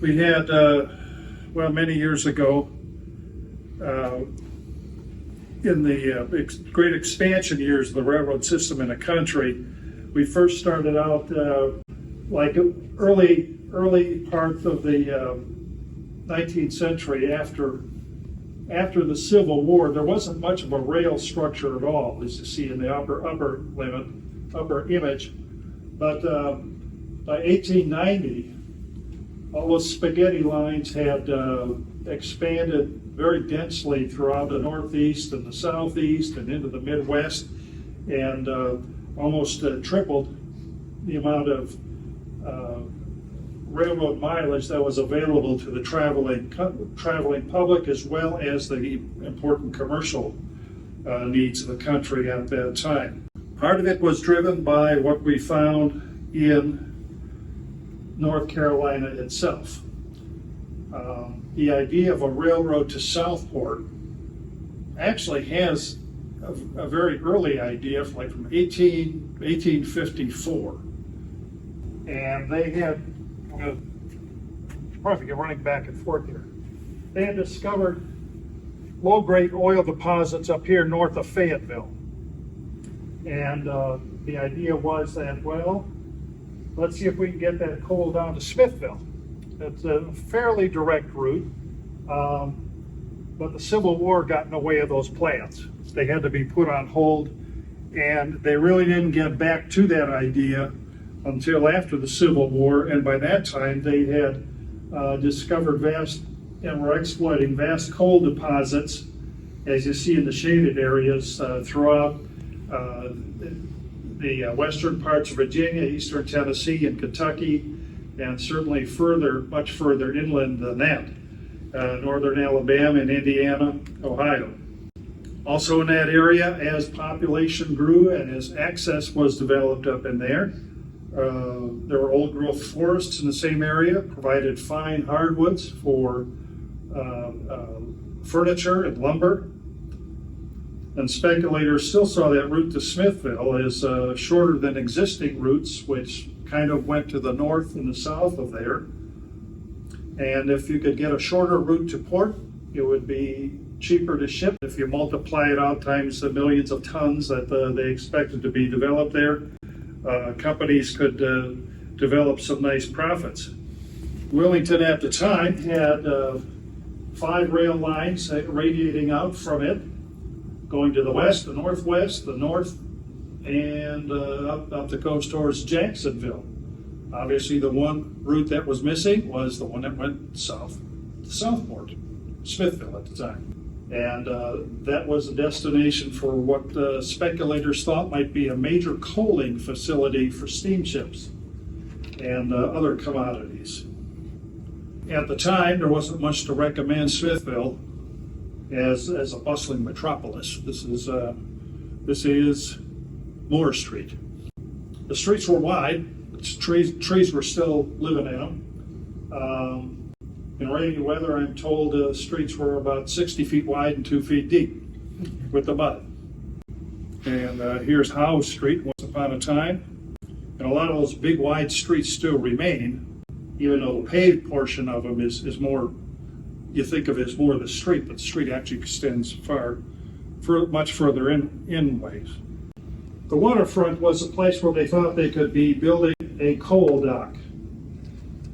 We had, many years ago, in the great expansion years of the railroad system in the country, we first started out like early part of the 19th century after the Civil War. There wasn't much of a rail structure at all, as you see in the upper image. But by 1890, all those spaghetti lines had expanded very densely throughout the Northeast and the Southeast and into the Midwest, and almost tripled the amount of railroad mileage that was available to the traveling public, as well as the important commercial needs of the country at that time. Part of it was driven by what we found in North Carolina itself. The idea of a railroad to Southport actually has a very early idea, like from 1854. And they had, probably get running back and forth here. They had discovered low-grade oil deposits up here north of Fayetteville. And the idea was that, well, let's see if we can get that coal down to Smithville. It's a fairly direct route, but the Civil War got in the way of those plans. They had to be put on hold, and they really didn't get back to that idea until after the Civil War, and by that time they had discovered vast, and were exploiting vast coal deposits, as you see in the shaded areas throughout the western parts of Virginia, eastern Tennessee, and Kentucky, and certainly much further inland than that, northern Alabama and Indiana, Ohio. Also in that area, as population grew and as access was developed up in there were old growth forests in the same area, provided fine hardwoods for furniture and lumber. And speculators still saw that route to Smithville as shorter than existing routes, which kind of went to the north and the south of there. And if you could get a shorter route to port, it would be cheaper to ship. If you multiply it out times the millions of tons that they expected to be developed there, companies could develop some nice profits. Wilmington at the time had 5 rail lines radiating out from it, going to the west, the northwest, the north, and up the coast towards Jacksonville. Obviously, the one route that was missing was the one that went south to Southport, Smithville at the time. And that was a destination for what speculators thought might be a major coaling facility for steamships and other commodities. At the time, there wasn't much to recommend Smithville as a bustling metropolis. This is Moore Street. The streets were wide. Trees were still living in them. In rainy weather, I'm told the streets were about 60 feet wide and 2 feet deep with the mud. And here's Howe Street once upon a time. And a lot of those big wide streets still remain, even though the paved portion of them is more, you think of it as more of the street, but the street actually extends much further in ways. The waterfront was a place where they thought they could be building a coal dock.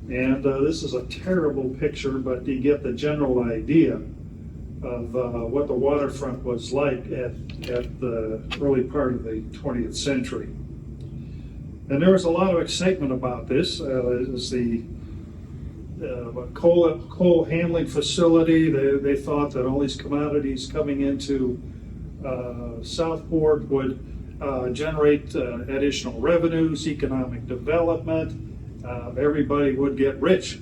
And this is a terrible picture, but you get the general idea of what the waterfront was like at the early part of the 20th century. And there was a lot of excitement about this. It was the coal handling facility. They thought that all these commodities coming into Southport would generate additional revenues, economic development. Everybody would get rich,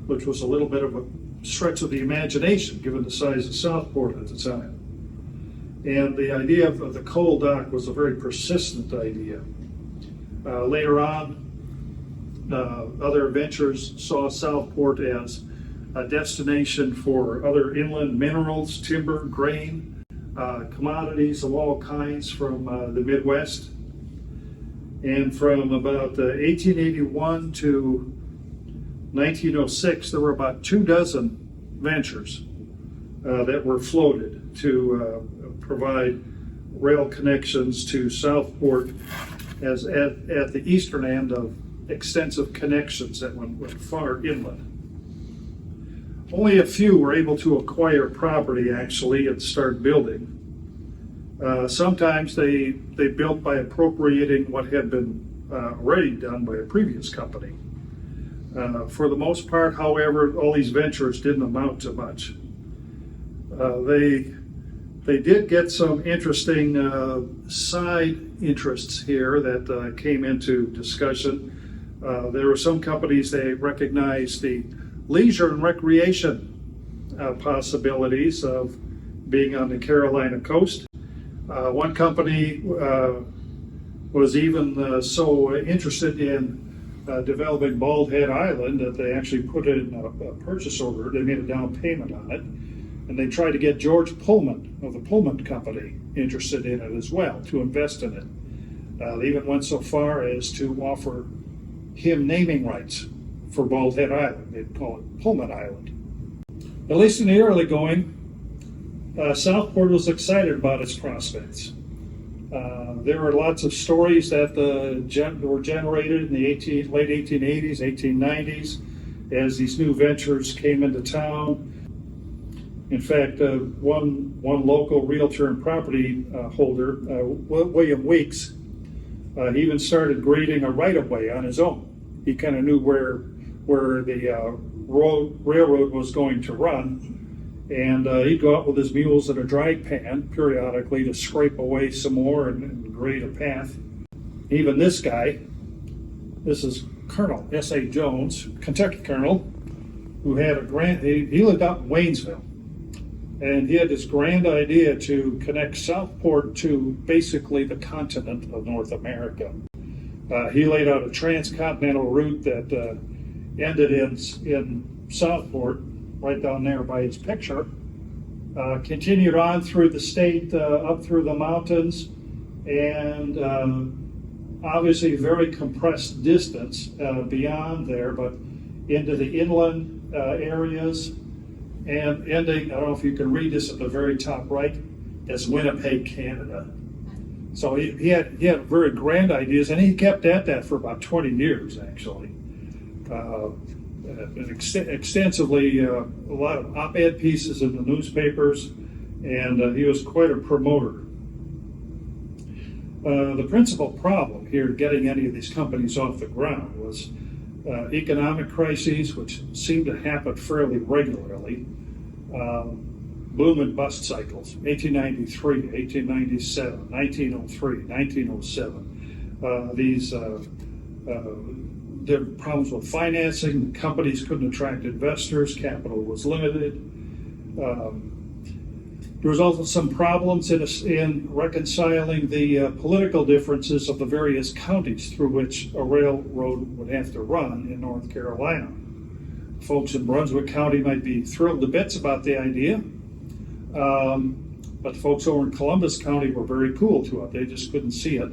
which was a little bit of a stretch of the imagination given the size of Southport at the time. And the idea of the coal dock was a very persistent idea. Later on, other ventures saw Southport as a destination for other inland minerals, timber, grain, commodities of all kinds from the Midwest. And from about 1881 to 1906, there were about 24 ventures that were floated to provide rail connections to Southport as at the eastern end of extensive connections that went far inland. Only a few were able to acquire property actually and start building. Sometimes they built by appropriating what had been already done by a previous company. For the most part, however, all these ventures didn't amount to much. They did get some interesting side interests here that came into discussion. There were some companies that recognized the leisure and recreation possibilities of being on the Carolina coast. One company was even so interested in developing Bald Head Island that they actually put in a purchase order. They made a down payment on it, and they tried to get George Pullman of the Pullman Company interested in it as well, to invest in it. They even went so far as to offer him naming rights for Bald Head Island. They'd call it Pullman Island. At least in the early going, Southport was excited about its prospects. There were lots of stories that were generated in the late 1880s, 1890s, as these new ventures came into town. In fact, one local realtor and property holder, William Weeks, he even started grading a right-of-way on his own. He kind of knew where the railroad was going to run, and he'd go out with his mules in a drag pan periodically to scrape away some more and grade a path. Even this guy, this is Colonel S.A. Jones, Kentucky Colonel, who had he lived out in Waynesville, and he had this grand idea to connect Southport to basically the continent of North America. He laid out a transcontinental route that ended in Southport, right down there by his picture, continued on through the state, up through the mountains, and obviously very compressed distance beyond there, but into the inland areas, and ending, I don't know if you can read this at the very top right, as Winnipeg, Canada. So he had very grand ideas, and he kept at that for about 20 years, actually. Extensively, a lot of op-ed pieces in the newspapers, and he was quite a promoter. The principal problem here getting any of these companies off the ground was economic crises, which seemed to happen fairly regularly. Boom and bust cycles, 1893, 1897, 1903, 1907. There were problems with financing. Companies couldn't attract investors. Capital was limited. There was also some problems in reconciling the political differences of the various counties through which a railroad would have to run in North Carolina. Folks in Brunswick County might be thrilled to bits about the idea, but folks over in Columbus County were very cool to it. They just couldn't see it.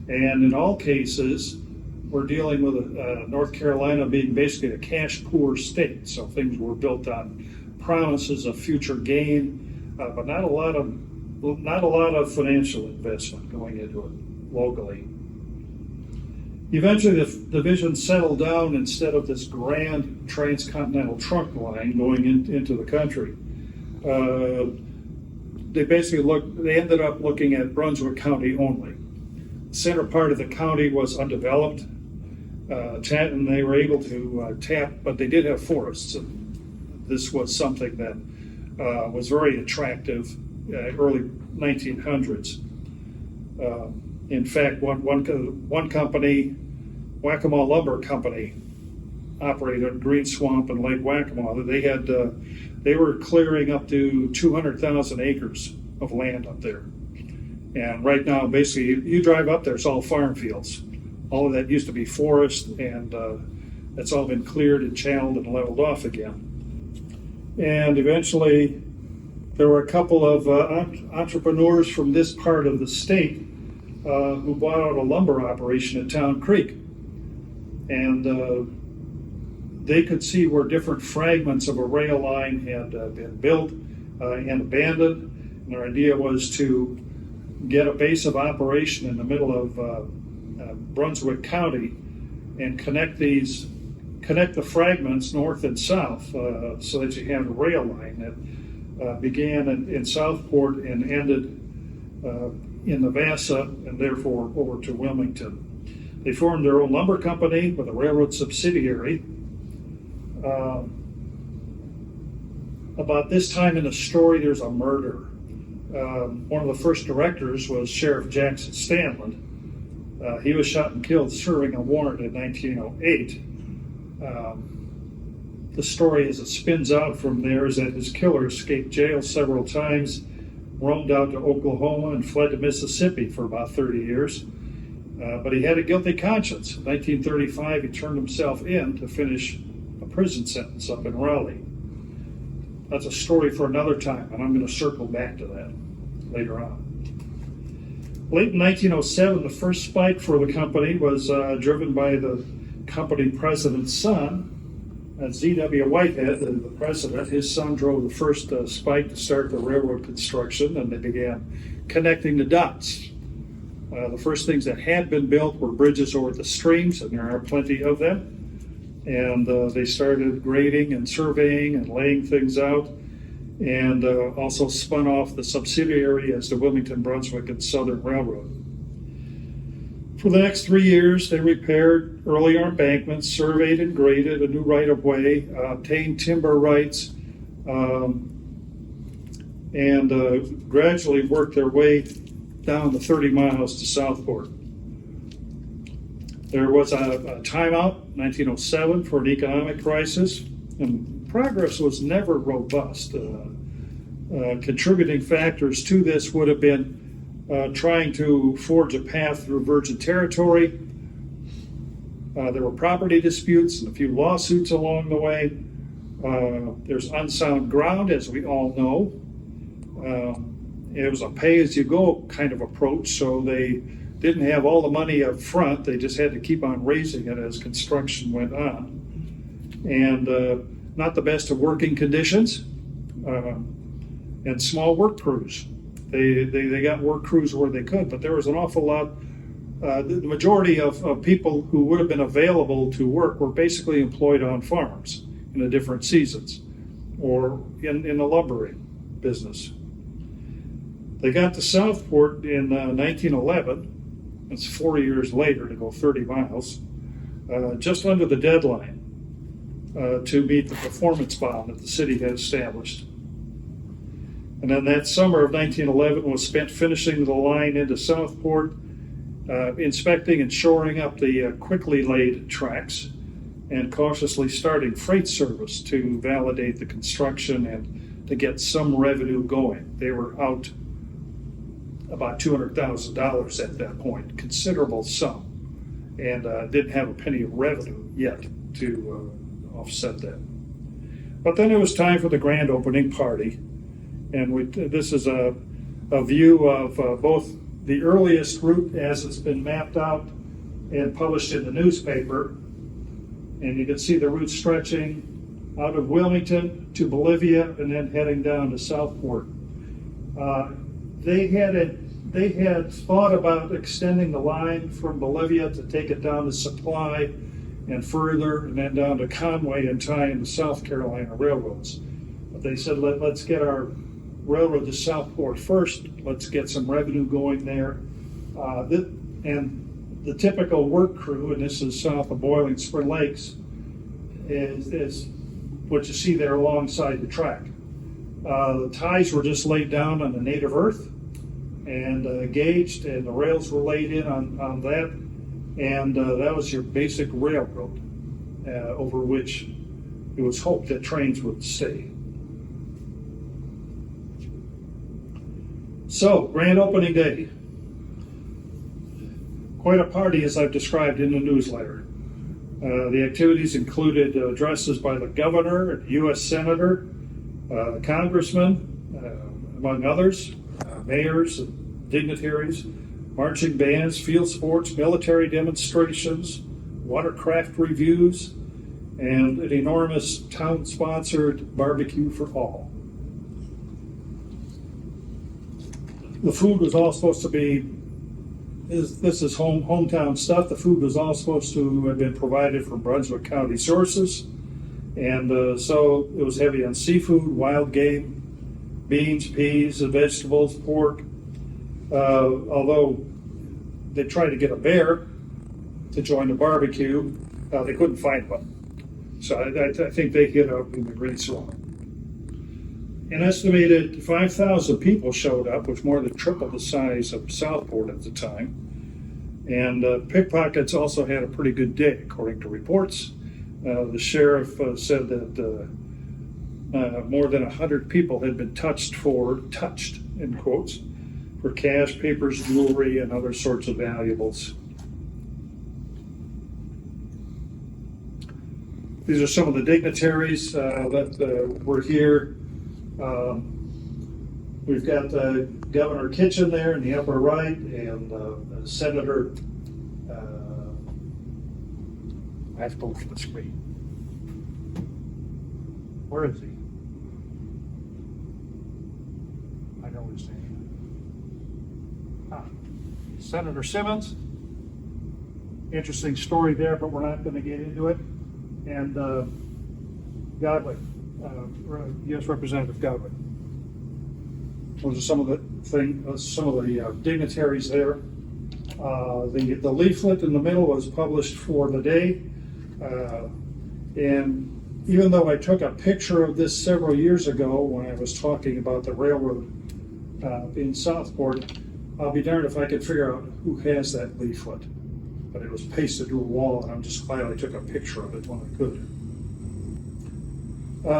And in all cases, we're dealing with North Carolina being basically a cash-poor state, so things were built on promises of future gain, but not a lot of financial investment going into it locally. Eventually, the division settled down instead of this grand transcontinental trunk line going into the country. They ended up looking at Brunswick County only. The center part of the county was undeveloped, and they were able to tap, but they did have forests. And this was something that was very attractive early 1900s. In fact, one company, Waccamaw Lumber Company, operated Green Swamp and Lake Waccamaw. They were clearing up to 200,000 acres of land up there. And right now, basically, you drive up there, it's all farm fields. All of that used to be forest, and that's all been cleared and channeled and leveled off again. And eventually, there were a couple of entrepreneurs from this part of the state who bought out a lumber operation at Town Creek. And they could see where different fragments of a rail line had been built and abandoned. And their idea was to get a base of operation in the middle of Brunswick County and connect the fragments north and south so that you have a rail line that began in Southport and ended in Navassa and therefore over to Wilmington. They formed their own lumber company with a railroad subsidiary. About this time in the story, there's a murder. One of the first directors was Sheriff Jackson Stanley. He was shot and killed serving a warrant in 1908. The story as it spins out from there is that his killer escaped jail several times, roamed out to Oklahoma, and fled to Mississippi for about 30 years. But he had a guilty conscience. In 1935, he turned himself in to finish a prison sentence up in Raleigh. That's a story for another time, and I'm going to circle back to that later on. Late in 1907, the first spike for the company was driven by the company president's son, Z.W. Whitehead, the president. His son drove the first spike to start the railroad construction, and they began connecting the dots. The first things that had been built were bridges over the streams, and there are plenty of them. And they started grading and surveying and laying things out, and also spun off the subsidiary as the Wilmington-Brunswick-Southern Railroad. For the next 3 years, they repaired earlier embankments, surveyed and graded a new right-of-way, obtained timber rights, and gradually worked their way down the 30 miles to Southport. There was a timeout, 1907, for an economic crisis, and progress was never robust. Contributing factors to this would have been trying to forge a path through virgin territory. There were property disputes and a few lawsuits along the way. There's unsound ground, as we all know. It was a pay-as-you-go kind of approach, so they didn't have all the money up front. They just had to keep on raising it as construction went on. And not the best of working conditions and small work crews. They got work crews where they could, but there was an awful lot. The majority of people who would have been available to work were basically employed on farms in the different seasons or in the lumbering business. They got to Southport in 1911. It's 4 years later to go 30 miles, just under the deadline to meet the performance bond that the city had established. And then that summer of 1911 was spent finishing the line into Southport, inspecting and shoring up the quickly laid tracks, and cautiously starting freight service to validate the construction and to get some revenue going. They were out about $200,000 at that point, considerable sum, and didn't have a penny of revenue yet to offset that. But then it was time for the grand opening party, and this is a view of both the earliest route as it's been mapped out and published in the newspaper, and you can see the route stretching out of Wilmington to Bolivia and then heading down to Southport. They had thought about extending the line from Bolivia to take it down to Supply and further, and then down to Conway and tie into South Carolina railroads. But they said, let's get our railroad to Southport first. Let's get some revenue going there. And the typical work crew, and this is south of Boiling Spring Lakes, is what you see there alongside the track. The ties were just laid down on the native earth and gauged, and the rails were laid in on that, and that was your basic railroad over which it was hoped that trains would stay. So, grand opening day. Quite a party, as I've described in the newsletter. The activities included addresses by the governor, U.S. senator, congressman, among others, mayors and dignitaries, marching bands, field sports, military demonstrations, watercraft reviews, and an enormous town-sponsored barbecue for all. The food was all supposed to be, this is hometown stuff. The food was all supposed to have been provided from Brunswick County sources. And so it was heavy on seafood, wild game, beans, peas, and vegetables, pork. Although they tried to get a bear to join the barbecue, they couldn't find one. So I think they hit out in the grease wrong. An estimated 5,000 people showed up, which more than triple the size of Southport at the time. And pickpockets also had a pretty good day, according to reports. The sheriff said that more than 100 people had been touched, in quotes, for cash, papers, jewelry, and other sorts of valuables. These are some of the dignitaries that were here. We've got Governor Kitchen there in the upper right, and Senator, I have to go to the screen. Where is he? I know his name. Senator Simmons. Interesting story there, but we're not going to get into it. And Godwin, U.S. Representative Godwin. Those are some of the dignitaries there. The leaflet in the middle was published for the day, and even though I took a picture of this several years ago when I was talking about the railroad in Southport, I'll be darned if I could figure out who has that leaflet. But it was pasted to a wall, and I'm just glad I took a picture of it when I could.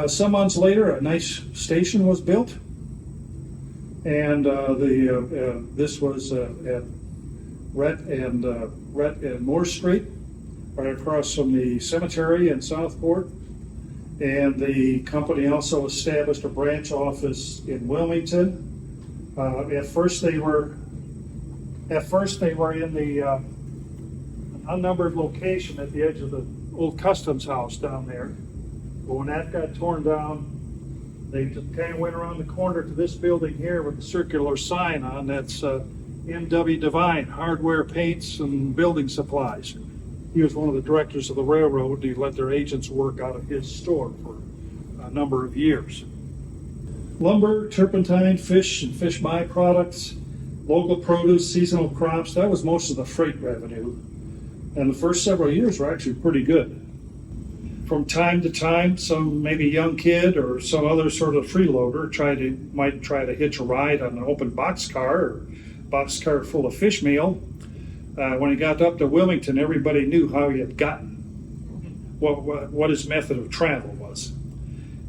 Some months later, a nice station was built, and this was at Rhett and Moore Street, right across from the cemetery in Southport. And the company also established a branch office in Wilmington. At first they were in the unnumbered location at the edge of the old customs house down there. But when that got torn down, they just kind of went around the corner to this building here with a circular sign on that's M.W. Devine, hardware, paints, and building supplies. He was one of the directors of the railroad. He let their agents work out of his store for a number of years. Lumber, turpentine, fish and fish byproducts, local produce, seasonal crops, that was most of the freight revenue. And the first several years were actually pretty good. From time to time, some maybe young kid or some other sort of freeloader might try to hitch a ride on an open boxcar or boxcar full of fish meal. When he got up to Wilmington, everybody knew how he had gotten, what his method of travel was.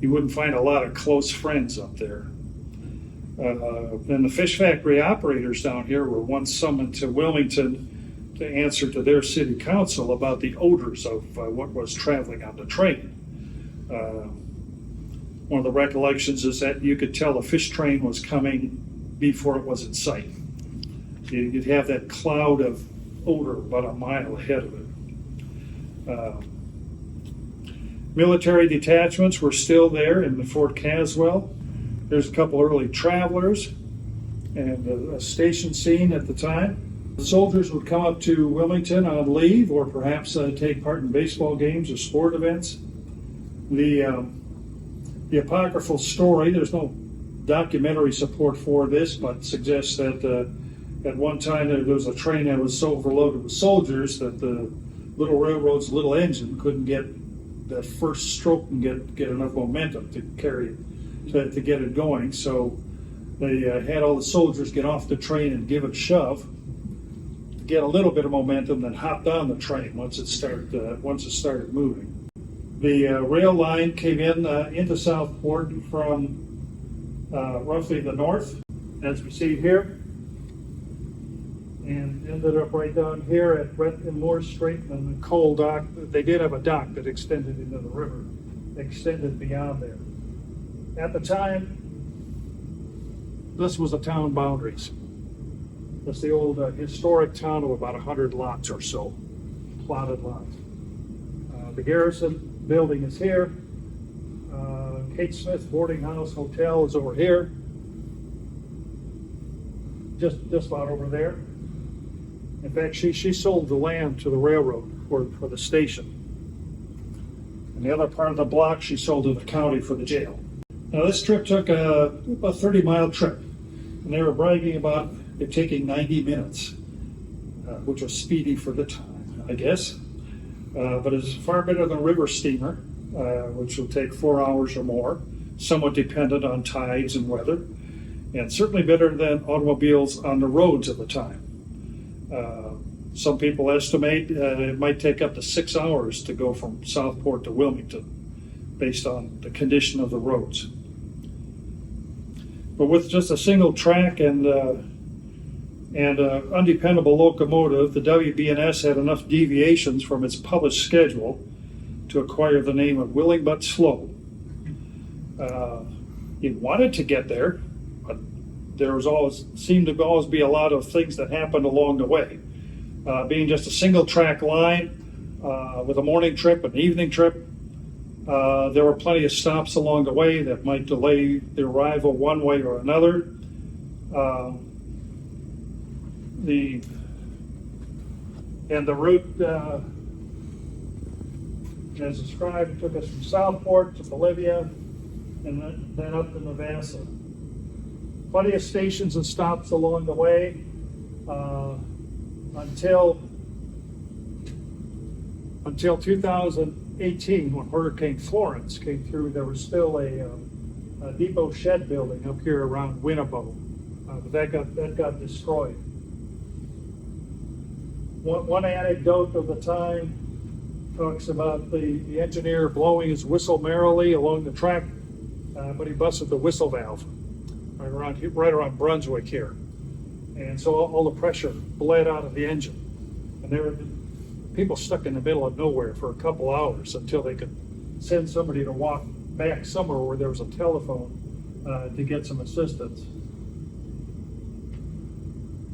You wouldn't find a lot of close friends up there. And the fish factory operators down here were once summoned to Wilmington to answer to their city council about the odors of what was traveling on the train. One of the recollections is that you could tell a fish train was coming before it was in sight. You'd have that cloud of odor about a mile ahead of it. Military detachments were still there in the Fort Caswell. There's a couple early travelers and a station scene at the time. The soldiers would come up to Wilmington on leave or perhaps take part in baseball games or sport events. The apocryphal story, there's no documentary support for this, but suggests that at one time there was a train that was so overloaded with soldiers that the little railroad's little engine couldn't get that first stroke and get enough momentum to get it going. So they had all the soldiers get off the train and give it a shove, get a little bit of momentum, then hopped on the train once it started moving. The rail line came into Southport from roughly the north, as we see here, and ended up right down here at Rhett and Moore Street and the coal dock. They did have a dock that extended into the river, extended beyond there. At the time, this was the town boundaries. That's the old historic town of about 100 lots or so, plotted lots. The garrison building is here. Kate Smith Boarding House Hotel is over here. Just about over there. In fact, she sold the land to the railroad for the station. And the other part of the block she sold to the county for the jail. Now this trip took a 30-mile trip. And they were bragging about it taking 90 minutes, which was speedy for the time, I guess. But it's far better than a river steamer, which will take 4 hours or more, somewhat dependent on tides and weather, and certainly better than automobiles on the roads at the time. Some people estimate it might take up to 6 hours to go from Southport to Wilmington, based on the condition of the roads. But with just a single track and an undependable locomotive, the WB&S had enough deviations from its published schedule to acquire the name of Willing But Slow. It wanted to get there, but there seemed to always be a lot of things that happened along the way. Being just a single track line with a morning trip, an evening trip, there were plenty of stops along the way that might delay the arrival one way or another. The route, as described, took us from Southport to Bolivia and then up to Navassa. Plenty of stations and stops along the way until 2018, when Hurricane Florence came through. There was still a depot shed building up here around Winnebago, but that got destroyed. One anecdote of the time talks about the engineer blowing his whistle merrily along the track, but he busted the whistle valve right around Brunswick here, and so all the pressure bled out of the engine, and there were people stuck in the middle of nowhere for a couple hours until they could send somebody to walk back somewhere where there was a telephone to get some assistance.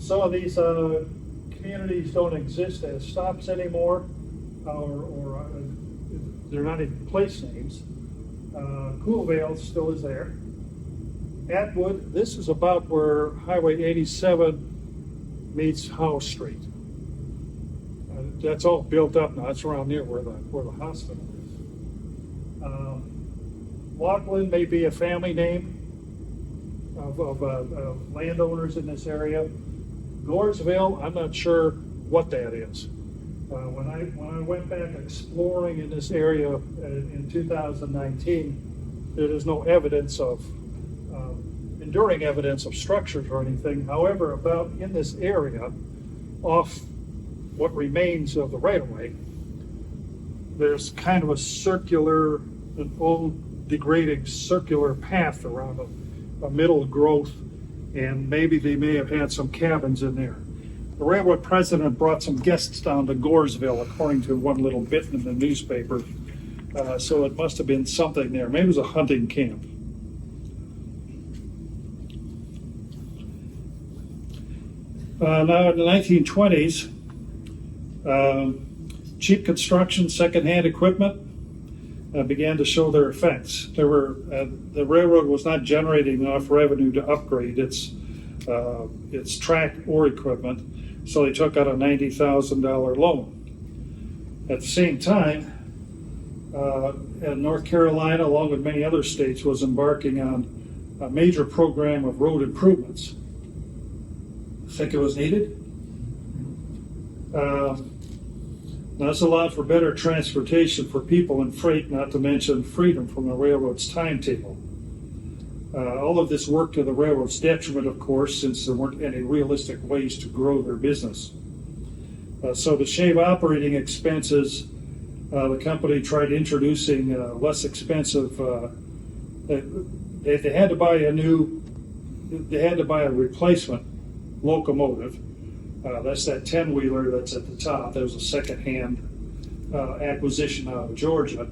Some of these communities don't exist as stops anymore, or they're not even place names. Coolvale still is there. Atwood, this is about where Highway 87 meets Howe Street. That's all built up now. It's around near where the hospital is. Laughlin may be a family name of landowners in this area. Goresville, I'm not sure what that is. When I went back exploring in this area in 2019, there is no evidence of enduring evidence of structures or anything. However, about in this area, off what remains of the right-of-way, there's kind of an old degrading circular path around a middle growth, and maybe they may have had some cabins in there. The railroad president brought some guests down to Goresville, according to one little bit in the newspaper, so it must have been something there. Maybe it was a hunting camp. Now in the 1920s, cheap construction, secondhand equipment began to show their effects. The railroad was not generating enough revenue to upgrade its track or equipment, so they took out a $90,000 loan. At the same time, North Carolina, along with many other states, was embarking on a major program of road improvements. Think it was needed? This allowed for better transportation for people and freight, not to mention freedom from the railroad's timetable. All of this worked to the railroad's detriment, of course, since there weren't any realistic ways to grow their business. So to shave operating expenses, the company tried introducing less expensive. They had to buy a replacement locomotive. That's that 10-wheeler that's at the top. That was a second-hand acquisition out of Georgia.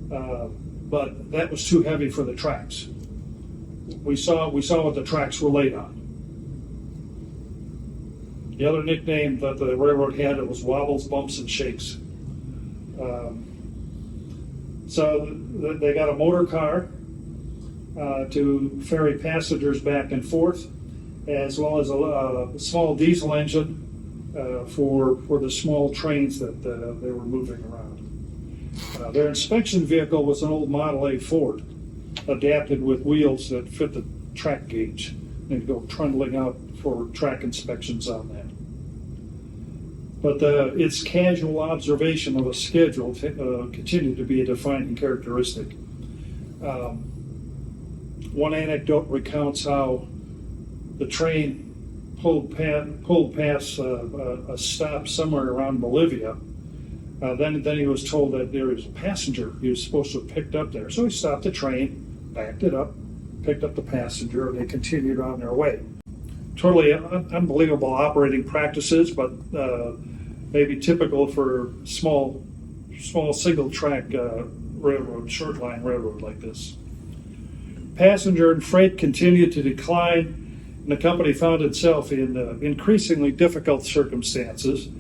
But that was too heavy for the tracks. We saw what the tracks were laid on. The other nickname that the railroad had, it was wobbles, bumps, and shakes. So they got a motor car to ferry passengers back and forth, as well as a small diesel engine for the small trains that they were moving around. Their inspection vehicle was an old Model A Ford, adapted with wheels that fit the track gauge. They'd go trundling out for track inspections on that. But its casual observation of a schedule continued to be a defining characteristic. One anecdote recounts how the train pulled past a stop somewhere around Bolivia. Then he was told that there was a passenger he was supposed to have picked up there. So he stopped the train, backed it up, picked up the passenger, and they continued on their way. Totally unbelievable operating practices, but maybe typical for small single track railroad, short line railroad like this. Passenger and freight continued to decline, and the company found itself in increasingly difficult circumstances.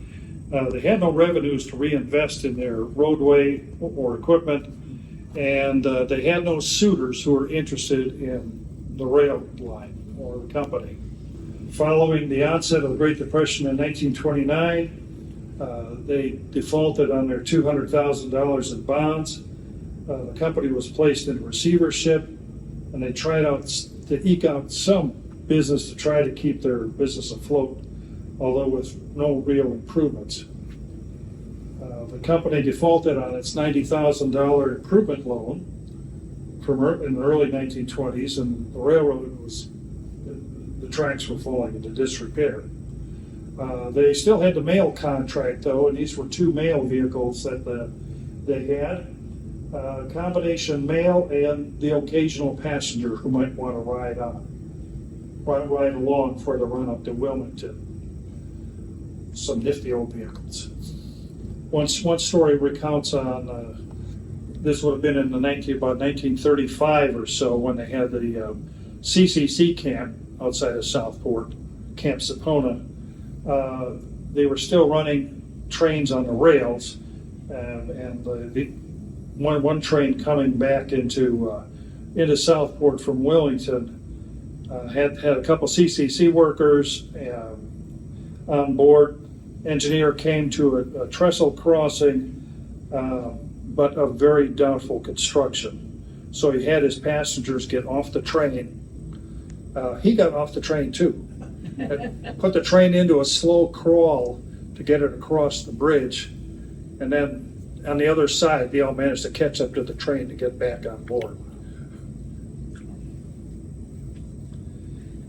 They had no revenues to reinvest in their roadway or equipment, and they had no suitors who were interested in the rail line or the company. Following the onset of the Great Depression in 1929, they defaulted on their $200,000 in bonds. The company was placed in receivership, and they tried to eke out some business to try to keep their business afloat, although with no real improvements. The company defaulted on its $90,000 improvement loan in the early 1920s, and the railroad the tracks were falling into disrepair. They still had the mail contract, though, and these were two mail vehicles that they had. Combination mail and the occasional passenger who might want to ride along for the run up to Wilmington. Some nifty old vehicles. One story recounts on this would have been in about 1935 or so, when they had the CCC camp outside of Southport, Camp Sapona. They were still running trains on the rails, and one train coming back into Southport from Wilmington had a couple CCC workers on board. Engineer came to a trestle crossing, but of very doubtful construction. So he had his passengers get off the train. He got off the train too. Put the train into a slow crawl to get it across the bridge, and then on the other side, they all managed to catch up to the train to get back on board.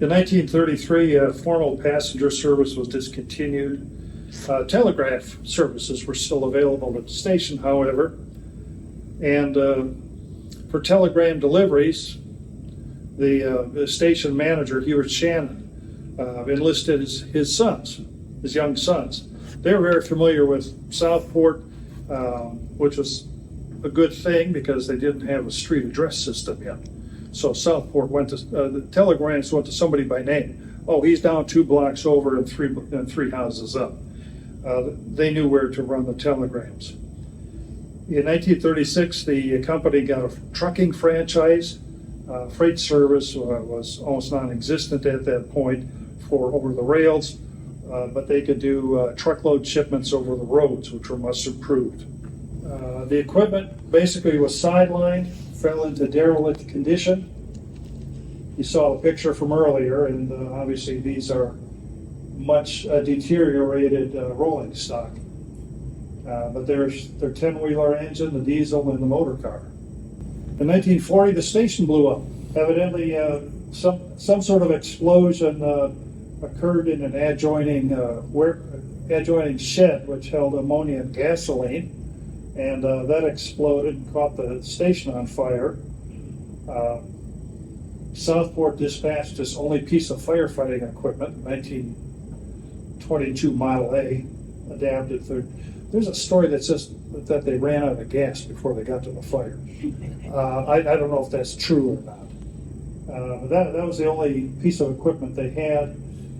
In 1933, formal passenger service was discontinued. Telegraph services were still available at the station, however, and for telegram deliveries, the station manager, Hewart Shannon, enlisted his young sons. They were very familiar with Southport, which was a good thing because they didn't have a street address system yet. So Southport the telegrams went to somebody by name. Oh, he's down 2 blocks over and three houses up. They knew where to run the telegrams. In 1936, the company got a trucking franchise. Freight service was almost non-existent at that point for over the rails, but they could do truckload shipments over the roads, which were much improved. The equipment basically was sidelined, fell into derelict condition. You saw a picture from earlier, and obviously these are much deteriorated rolling stock. But there's their 10-wheeler engine, the diesel, and the motor car. In 1940, the station blew up. Evidently, some sort of explosion occurred in an adjoining shed which held ammonia and gasoline, and that exploded and caught the station on fire. Southport dispatched its only piece of firefighting equipment, 1922 Model A, adapted for. There's a story that says that they ran out of gas before they got to the fire. I don't know if that's true or not. But that was the only piece of equipment they had,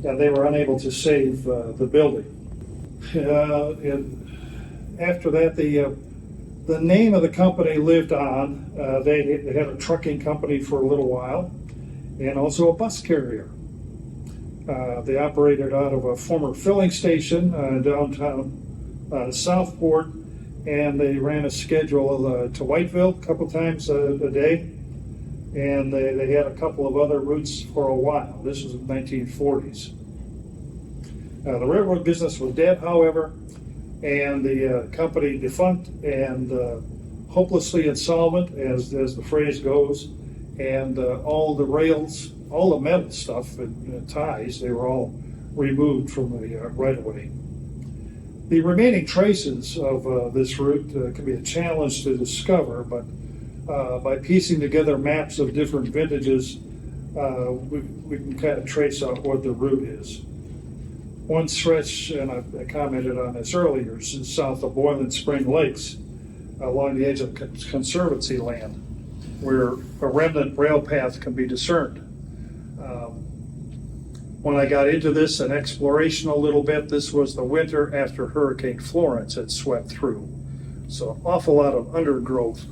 and they were unable to save the building. After that, the The name of the company lived on. They had a trucking company for a little while, and also a bus carrier. They operated out of a former filling station downtown Southport, and they ran a schedule to Whiteville a couple times a day, and they had a couple of other routes for a while. This was in the 1940s. The railroad business was dead, however, and the company defunct and hopelessly insolvent, as the phrase goes, and all the rails, all the metal stuff and ties, they were all removed from the right-of-way. The remaining traces of this route can be a challenge to discover, but by piecing together maps of different vintages, we can kind of trace out what the route is. One stretch, and I commented on this earlier, is south of Boiling Spring Lakes, along the edge of conservancy land, where a remnant rail path can be discerned. When I got into this and exploration a little bit, this was the winter after Hurricane Florence had swept through. So an awful lot of undergrowth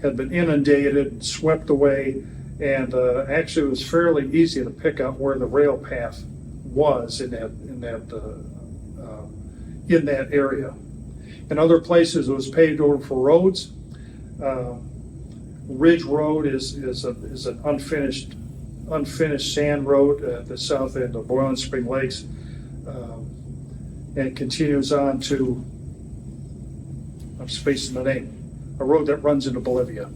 had been inundated, swept away, and actually it was fairly easy to pick out where the rail path was in that area. In other places, it was paved over for roads. Ridge Road is an unfinished sand road at the south end of Boiling Spring Lakes, and continues on to, I'm spacing the name, a road that runs into Bolivia.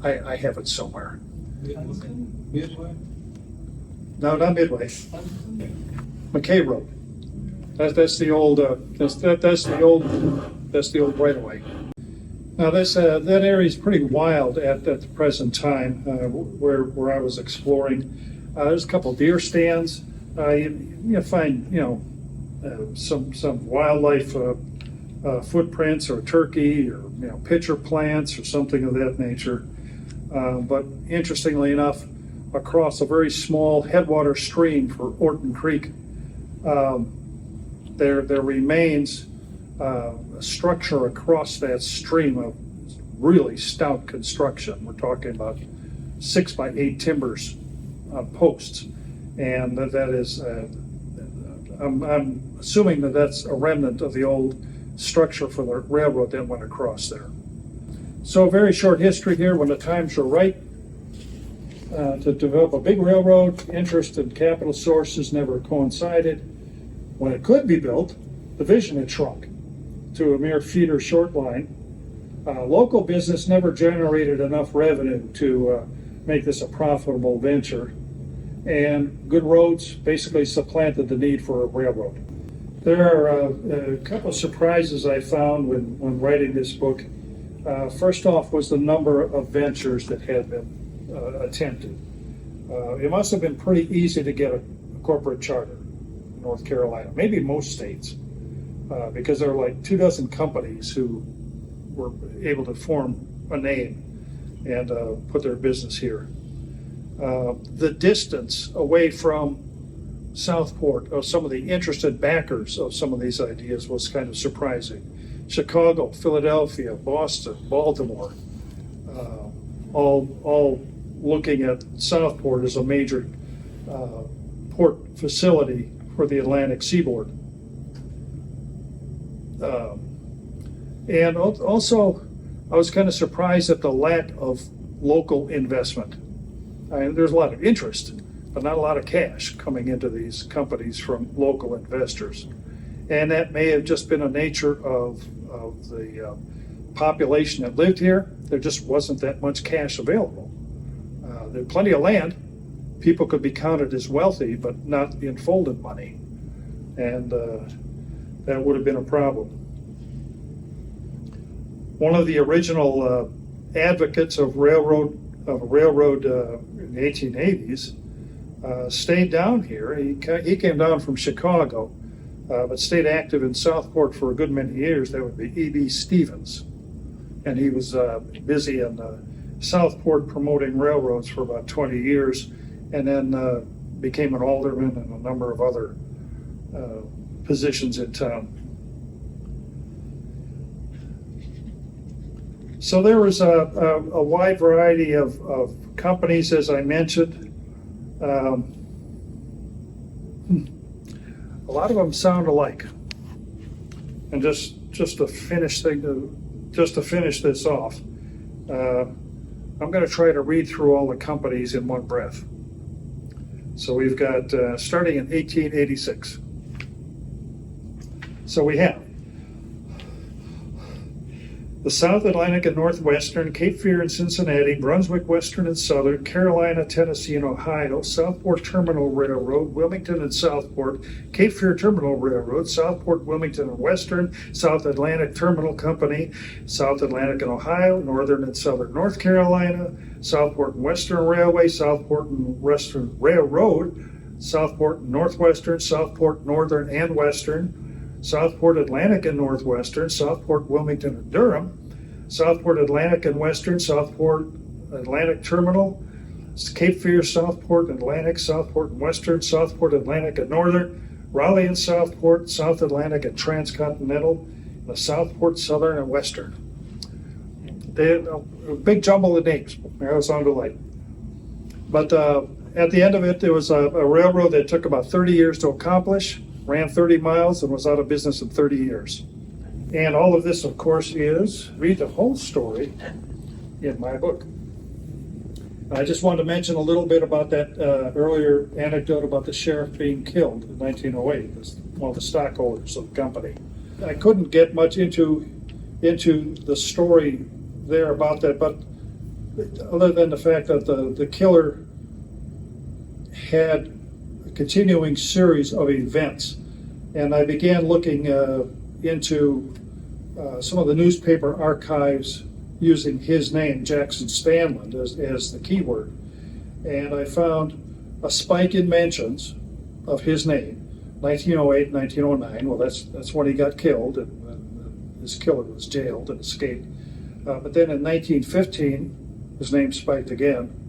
I have it somewhere. Midway? No, not Midway. McKay Road. That's the old right of way. Now that area is pretty wild at the present time, where I was exploring. There's a couple of deer stands. You find some wildlife footprints, or turkey, or pitcher plants, or something of that nature. But interestingly enough, across a very small headwater stream for Orton Creek, there remains a structure across that stream of really stout construction. We're talking about 6x8 timbers on posts, and that is, I'm assuming that's a remnant of the old structure for the railroad that went across there. So a very short history here. When the times were right to develop a big railroad, interest and capital sources never coincided. When it could be built, the vision had shrunk to a mere feeder short line. Local business never generated enough revenue to make this a profitable venture, and good roads basically supplanted the need for a railroad. There are a couple of surprises I found when writing this book. First off was the number of ventures that had been attempted. It must have been pretty easy to get a corporate charter in North Carolina, maybe most states, because there were like 24 companies who were able to form a name and put their business here. The distance away from Southport of some of the interested backers of some of these ideas was kind of surprising. Chicago, Philadelphia, Boston, Baltimore, all looking at Southport as a major port facility for the Atlantic seaboard. And also, I was kind of surprised at the lack of local investment. I mean, there's a lot of interest, but not a lot of cash coming into these companies from local investors. And that may have just been a nature of the population that lived here. There just wasn't that much cash available. There's plenty of land. People could be counted as wealthy, but not in folded money. And that would have been a problem. One of the original advocates of railroad in the 1880s stayed down here. He came down from Chicago, but stayed active in Southport for a good many years. That would be E.B. Stevens. And he was busy in Southport promoting railroads for about 20 years, and then became an alderman and a number of other positions in town. So there was a wide variety of companies, as I mentioned. A lot of them sound alike. And just to finish this off, I'm going to try to read through all the companies in one breath. So we've got starting in 1886. So we have the South Atlantic and Northwestern, Cape Fear and Cincinnati, Brunswick Western and Southern, Carolina, Tennessee and Ohio, Southport Terminal Railroad, Wilmington and Southport, Cape Fear Terminal Railroad, Southport, Wilmington and Western, South Atlantic Terminal Company, South Atlantic and Ohio, Northern and Southern North Carolina, Southport and Western Railway, Southport and Western Railroad, Southport and Northwestern, Southport Northern and Western, Southport Atlantic and Northwestern, Southport Wilmington and Durham, Southport Atlantic and Western, Southport Atlantic Terminal, Cape Fear, Southport Atlantic, Southport and Western, Southport Atlantic and Northern, Raleigh and Southport, South Atlantic and Transcontinental, the Southport Southern and Western. They had a big jumble of names. That was on the light. But at the end of it, there was a railroad that took about 30 years to accomplish, ran 30 miles, and was out of business in 30 years. And all of this, of course, read the whole story in my book. I just wanted to mention a little bit about that earlier anecdote about the sheriff being killed in 1908, as one of the stockholders of the company. I couldn't get much into the story there about that, but other than the fact that the killer had continuing series of events. And I began looking into some of the newspaper archives using his name, Jackson Stanland, as the keyword. And I found a spike in mentions of his name, 1908, 1909. Well, that's when he got killed, and his killer was jailed and escaped. But then in 1915, his name spiked again.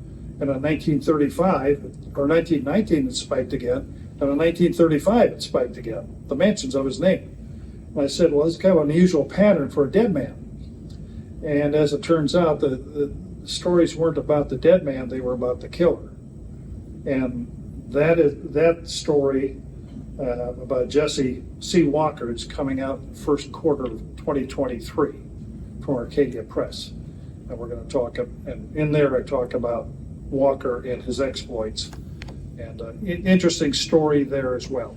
And in 1935, or 1919, it spiked again. And in 1935, it spiked again, the mentions of his name. And I said, well, this is kind of an unusual pattern for a dead man. And as it turns out, the stories weren't about the dead man, they were about the killer. And that story about Jesse C. Walker is coming out in the first quarter of 2023 from Arcadia Press. And we're going to talk, and in there I talk about Walker and his exploits, and an interesting story there as well.